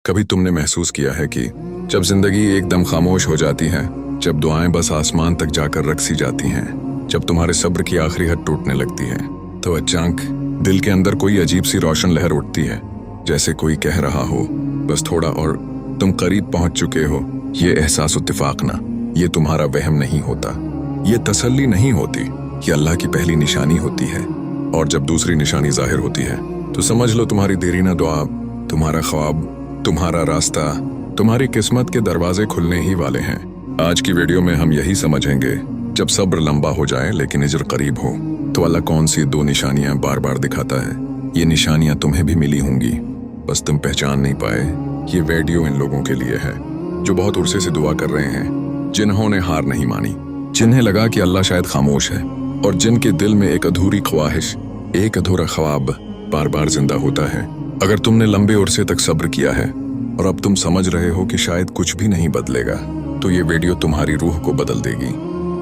कभी तुमने महसूस किया है कि जब जिंदगी एकदम खामोश हो जाती है, जब दुआएं बस आसमान तक जाकर रकसी जाती हैं, जब तुम्हारे सब्र की आखिरी हद टूटने लगती है, तो अचानक दिल के अंदर कोई अजीब सी रोशन लहर उठती है, जैसे कोई कह रहा हो बस थोड़ा और तुम करीब पहुंच चुके हो। ये एहसास इत्तेफाक ना, ये तुम्हारा वहम नहीं होता, ये तसल्ली नहीं होती, ये अल्लाह की पहली निशानी होती है। और जब दूसरी निशानी जाहिर होती है तो समझ लो तुम्हारी देरीना दुआ, तुम्हारा ख्वाब, तुम्हारा रास्ता, तुम्हारी किस्मत के दरवाजे खुलने ही वाले हैं। आज की वीडियो में हम यही समझेंगे, जब सब्र लंबा हो जाए लेकिन अजर करीब हो, तो अल्लाह कौन सी दो निशानियां बार बार दिखाता है। ये निशानियां तुम्हें भी मिली होंगी, बस तुम पहचान नहीं पाए। ये वीडियो इन लोगों के लिए है जो बहुत उर्से से दुआ कर रहे हैं, जिन्होंने हार नहीं मानी, जिन्हें लगा कि अल्लाह शायद खामोश है, और जिनके दिल में एक अधूरी ख्वाहिश, एक अधूरा ख्वाब बार बार जिंदा होता है। अगर तुमने लंबे उर्से तक सब्र किया है और अब तुम समझ रहे हो कि शायद कुछ भी नहीं बदलेगा, तो ये वीडियो तुम्हारी रूह को बदल देगी।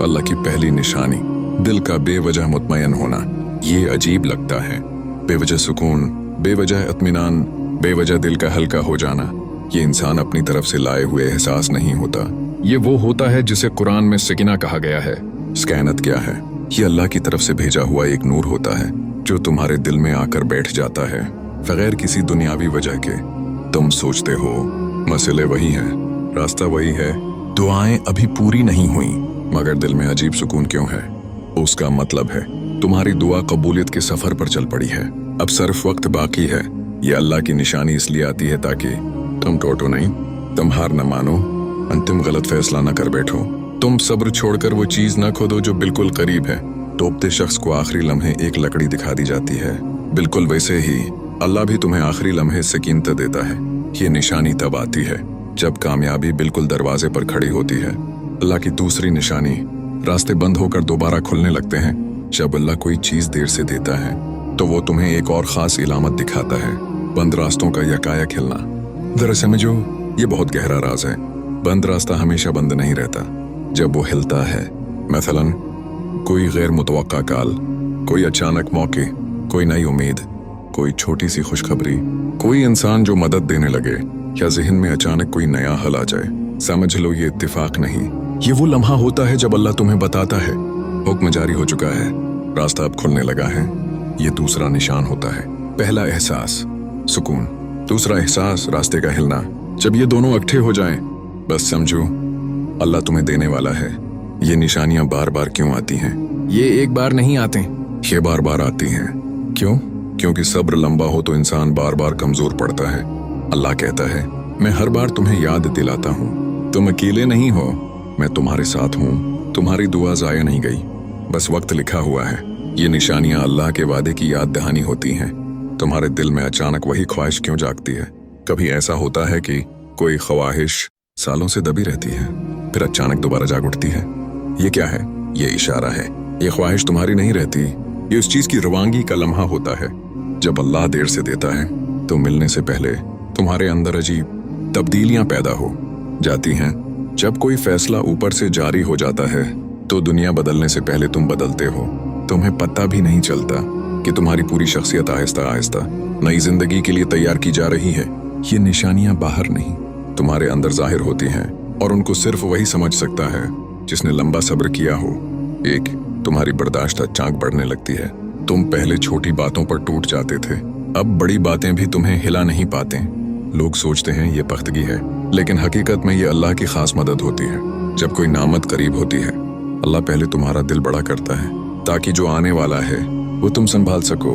अल्लाह की पहली निशानी, दिल का बेवजह मुतमईन होना। ये अजीब लगता है, बेवजह सुकून, बेवजह इत्मीनान, बेवजह दिल का हल्का हो जाना। ये इंसान अपनी तरफ से लाए हुए एहसास नहीं होता, ये वो होता है जिसे कुरान में सकीना कहा गया है। स्कैनत क्या है? ये अल्लाह की तरफ से भेजा हुआ एक नूर होता है जो तुम्हारे दिल में आकर बैठ जाता है बगैर किसी दुनियावी वजह के। तुम सोचते हो मसले वही हैं, रास्ता वही है, दुआएं अभी पूरी नहीं हुई, मगर दिल में अजीब सुकून क्यों है? उसका मतलब है तुम्हारी दुआ कबूलियत के सफर पर चल पड़ी है। अब सिर्फ वक्त बाकी है। ये अल्लाह की निशानी इसलिए आती है ताकि तुम टूटो नहीं, तुम हार न मानो, अंतिम गलत फैसला न कर बैठो, तुम सब्र छोड़कर वो चीज न खोदो जो बिल्कुल करीब है। डूबते शख्स को आखिरी लम्हे एक लकड़ी दिखा दी जाती है, बिल्कुल वैसे ही अल्लाह भी तुम्हें आखिरी लम्हे से कीमत देता है। ये निशानी तब आती है जब कामयाबी बिल्कुल दरवाजे पर खड़ी होती है। अल्लाह की दूसरी निशानी, रास्ते बंद होकर दोबारा खुलने लगते हैं। जब अल्लाह कोई चीज देर से देता है तो वो तुम्हें एक और खास इलामत दिखाता है, बंद रास्तों का यकायक हिलना। जरा समझो, ये बहुत गहरा राज है। बंद रास्ता हमेशा बंद नहीं रहता, जब वो हिलता है, मसलन कोई गैर मुतवक्का काल, कोई अचानक मौके, कोई नई उम्मीद, कोई छोटी सी खुशखबरी, कोई इंसान जो मदद देने लगे, या ज़हन में अचानक कोई नया हल आ जाए, समझ लो ये इत्तेफाक नहीं, ये वो लम्हा होता है जब अल्लाह तुम्हें बताता है हुक्म जारी हो चुका है, रास्ता अब खुलने लगा है। ये दूसरा निशान होता है। पहला एहसास सुकून, दूसरा एहसास रास्ते का हिलना। जब ये दोनों इकट्ठे हो जाएं, बस समझो अल्लाह तुम्हें देने वाला है। ये निशानियां बार बार क्यों आती हैं? ये एक बार नहीं आते, ये बार बार आती हैं। क्यों? क्योंकि सब्र लंबा हो तो इंसान बार बार कमजोर पड़ता है। अल्लाह कहता है, मैं हर बार तुम्हें याद दिलाता हूँ, तुम अकेले नहीं हो, मैं तुम्हारे साथ हूँ, तुम्हारी दुआ जाया नहीं गई, बस वक्त लिखा हुआ है। ये निशानियां अल्लाह के वादे की याद दहानी होती हैं। तुम्हारे दिल में अचानक वही ख्वाहिश क्यों जागती है? कभी ऐसा होता है कि कोई ख्वाहिश सालों से दबी रहती है, फिर अचानक दोबारा जाग उठती है। ये क्या है? ये इशारा है। ये ख्वाहिश तुम्हारी नहीं रहती, ये उस चीज की रवानगी का लम्हा होता है। जब अल्लाह देर से देता है तो मिलने से पहले तुम्हारे अंदर अजीब तब्दीलियां पैदा हो जाती हैं। जब कोई फैसला ऊपर से जारी हो जाता है तो दुनिया बदलने से पहले तुम बदलते हो। तुम्हें पता भी नहीं चलता कि तुम्हारी पूरी शख्सियत आहिस्ता आहिस्ता नई जिंदगी के लिए तैयार की जा रही है। ये निशानियां बाहर नहीं, तुम्हारे अंदर जाहिर होती हैं, और उनको सिर्फ वही समझ सकता है जिसने लंबा सब्र किया हो। एक, तुम्हारी बर्दाश्त अचानक बढ़ने लगती है। तुम पहले छोटी बातों पर टूट जाते थे, अब बड़ी बातें भी तुम्हें हिला नहीं पाते। लोग सोचते हैं ये पख्तगी है, लेकिन हकीकत में ये अल्लाह की खास मदद होती है। जब कोई नामत करीब होती है, अल्लाह पहले तुम्हारा दिल बड़ा करता है ताकि जो आने वाला है वो तुम संभाल सको।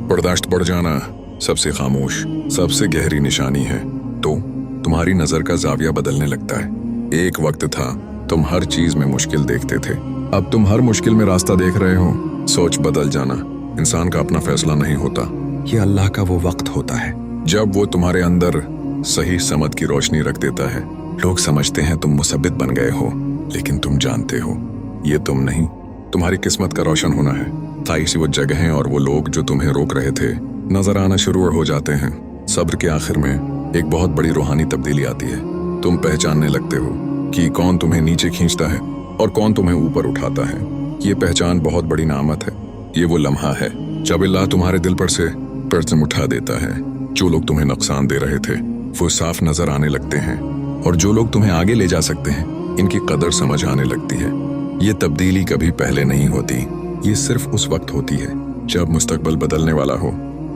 बर्दाश्त बढ़ जाना सबसे खामोश, सबसे गहरी निशानी है। तो तुम्हारी नजर का जाविया बदलने लगता है। एक वक्त था तुम हर चीज में मुश्किल देखते थे, अब तुम हर मुश्किल में रास्ता देख रहे हो। सोच बदल जाना इंसान का अपना फैसला नहीं होता, ये अल्लाह का वो वक्त होता है जब वो तुम्हारे अंदर सही समझ की रोशनी रख देता है। लोग समझते हैं तुम मुसब्बित बन गए हो, लेकिन तुम जानते हो ये तुम नहीं, तुम्हारी किस्मत का रोशन होना है। ताई सी वो जगहें और वो लोग जो तुम्हें रोक रहे थे नजर आना शुरू हो जाते हैं। सब्र के आखिर में एक बहुत बड़ी रूहानी तब्दीली आती है। तुम पहचानने लगते हो कि कौन तुम्हें नीचे खींचता है और कौन तुम्हें ऊपर उठाता है। ये पहचान बहुत बड़ी नामत है। ये वो लम्हा है जब अल्लाह तुम्हारे दिल पर से उठा देता है। जो लोग तुम्हें नुकसान दे रहे थे वो साफ नजर आने लगते हैं, और जो लोग तुम्हें आगे ले जा सकते हैं इनकी कदर समझ आने लगती है। ये तब्दीली कभी पहले नहीं होती, ये सिर्फ उस वक्त होती है जब मुस्तकबिल बदलने वाला हो।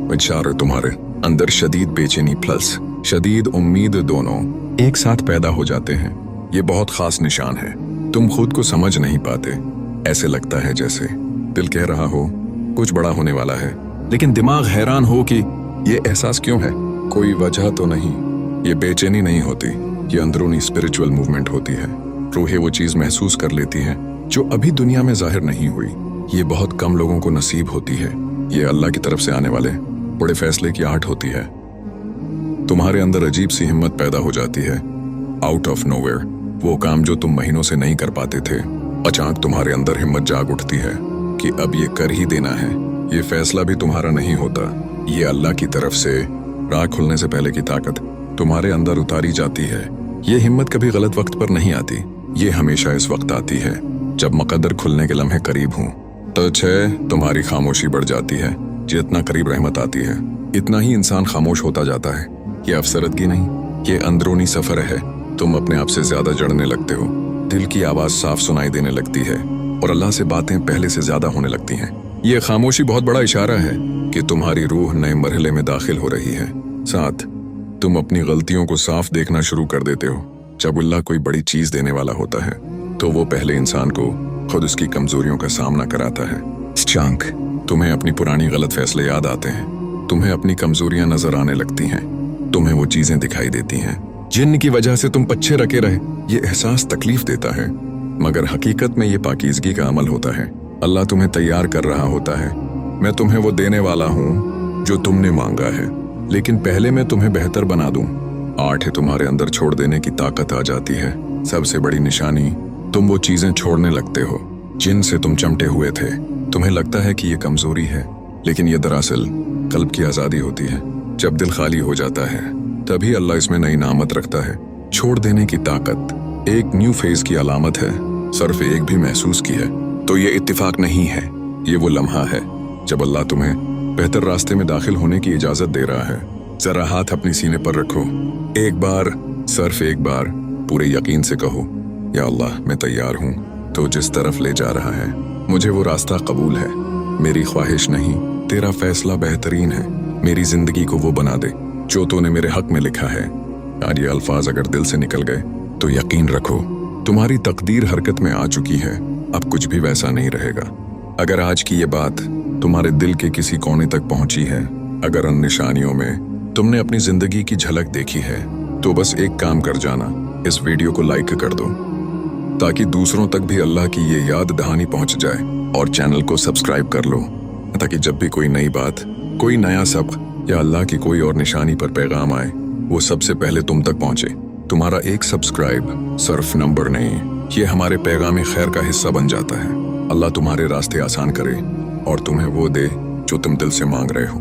बेचारे तुम्हारे अंदर शदीद बेचैनी प्लस शदीद उम्मीद दोनों एक साथ पैदा हो जाते हैं। ये बहुत खास निशान है। तुम खुद को समझ नहीं पाते, ऐसे लगता है जैसे दिल कह रहा हो कुछ बड़ा होने वाला है, लेकिन दिमाग हैरान हो कि ये एहसास क्यों है। कोई वजह तो नहीं। ये बेचैनी नहीं होती, ये अंदरूनी स्पिरिचुअल मूवमेंट होती है। रूहें वो चीज महसूस कर लेती है जो अभी दुनिया में जाहिर नहीं हुई। ये बहुत कम लोगों को नसीब होती है। ये अल्लाह की तरफ से आने वाले बड़े फैसले की आहट होती है। तुम्हारे अंदर अजीब सी हिम्मत पैदा हो जाती है, आउट ऑफ नोवेयर। वो काम जो तुम महीनों से नहीं कर पाते थे, अचानक तुम्हारे अंदर हिम्मत जाग उठती है कि अब ये कर ही देना है। ये फैसला भी तुम्हारा नहीं होता, ये अल्लाह की तरफ से राह खुलने से पहले की ताकत तुम्हारे अंदर उतारी जाती है। ये हिम्मत कभी गलत वक्त पर नहीं आती, ये हमेशा इस वक्त आती है जब मुकद्दर खुलने के लम्हे करीब हों। तो तुम्हारी खामोशी बढ़ जाती है। जितना करीब रहमत आती है इतना ही इंसान खामोश होता जाता है। ये अफसरदगी नहीं, ये अंदरूनी सफर है। तुम अपने आप से ज्यादा जड़ने लगते हो, दिल की आवाज साफ सुनाई देने लगती है और अल्लाह से बातें पहले से ज्यादा होने लगती हैं। ये खामोशी बहुत बड़ा इशारा है कि तुम्हारी रूह नए मरहले में दाखिल हो रही है। साथ तुम अपनी गलतियों को साफ देखना शुरू कर देते हो। जब अल्लाह कोई बड़ी चीज देने वाला होता है तो वो पहले इंसान को खुद उसकी कमजोरियों का सामना कराता है। चांक तुम्हें अपनी पुरानी गलत फैसले याद आते हैं, तुम्हें अपनी कमजोरियां नजर आने लगती हैं, तुम्हें वो चीजें दिखाई देती हैं जिनकी वजह से तुम पीछे रखे रहे। ये एहसास तकलीफ देता है, मगर हकीकत में ये पाकीज़गी का अमल होता है। अल्लाह तुम्हें तैयार कर रहा होता है। मैं तुम्हें वो देने वाला हूँ जो तुमने मांगा है, लेकिन पहले मैं तुम्हें बेहतर बना दूं। आठ है तुम्हारे अंदर छोड़ देने की ताकत आ जाती है। सबसे बड़ी निशानी, तुम वो चीजें छोड़ने लगते हो जिनसे तुम चमटे हुए थे। तुम्हें लगता है कि ये कमजोरी है, लेकिन ये दरअसल कल्ब की आजादी होती है। जब दिल खाली हो जाता है तभी अल्लाह इसमें नई नामत रखता है। छोड़ देने की ताकत एक न्यू फेज की अलामत है, सिर्फ एक भी महसूस की है तो ये इत्तिफाक नहीं है। ये वो लम्हा है जब अल्लाह तुम्हें बेहतर रास्ते में दाखिल होने की इजाजत दे रहा है। जरा हाथ अपनी सीने पर रखो, एक बार, सिर्फ एक बार पूरे यकीन से कहो, या अल्लाह मैं तैयार हूँ तो जिस तरफ ले जा रहा है मुझे वो रास्ता कबूल है। मेरी ख्वाहिश नहीं, तेरा फैसला बेहतरीन है। मेरी जिंदगी को वो बना दे जो तूने मेरे हक में लिखा है। यार ये अल्फाज अगर दिल से निकल गए तो यकीन रखो तुम्हारी तकदीर हरकत में आ चुकी है। अब कुछ भी वैसा नहीं रहेगा। अगर आज की ये बात तुम्हारे दिल के किसी कोने तक पहुंची है, अगर उन निशानियों में तुमने अपनी जिंदगी की झलक देखी है, तो बस एक काम कर जाना, इस वीडियो को लाइक कर दो ताकि दूसरों तक भी अल्लाह की ये याद दहानी पहुंच जाए, और चैनल को सब्सक्राइब कर लो ताकि जब भी कोई नई बात, कोई नया सबक या अल्लाह की कोई और निशानी पर पैगाम आए वो सबसे पहले तुम तक पहुंचे। तुम्हारा एक सब्सक्राइब सिर्फ नंबर नहीं, ये हमारे पैगाम खैर का हिस्सा बन जाता है। अल्लाह तुम्हारे रास्ते आसान करे और तुम्हें वो दे जो तुम दिल से मांग रहे हो।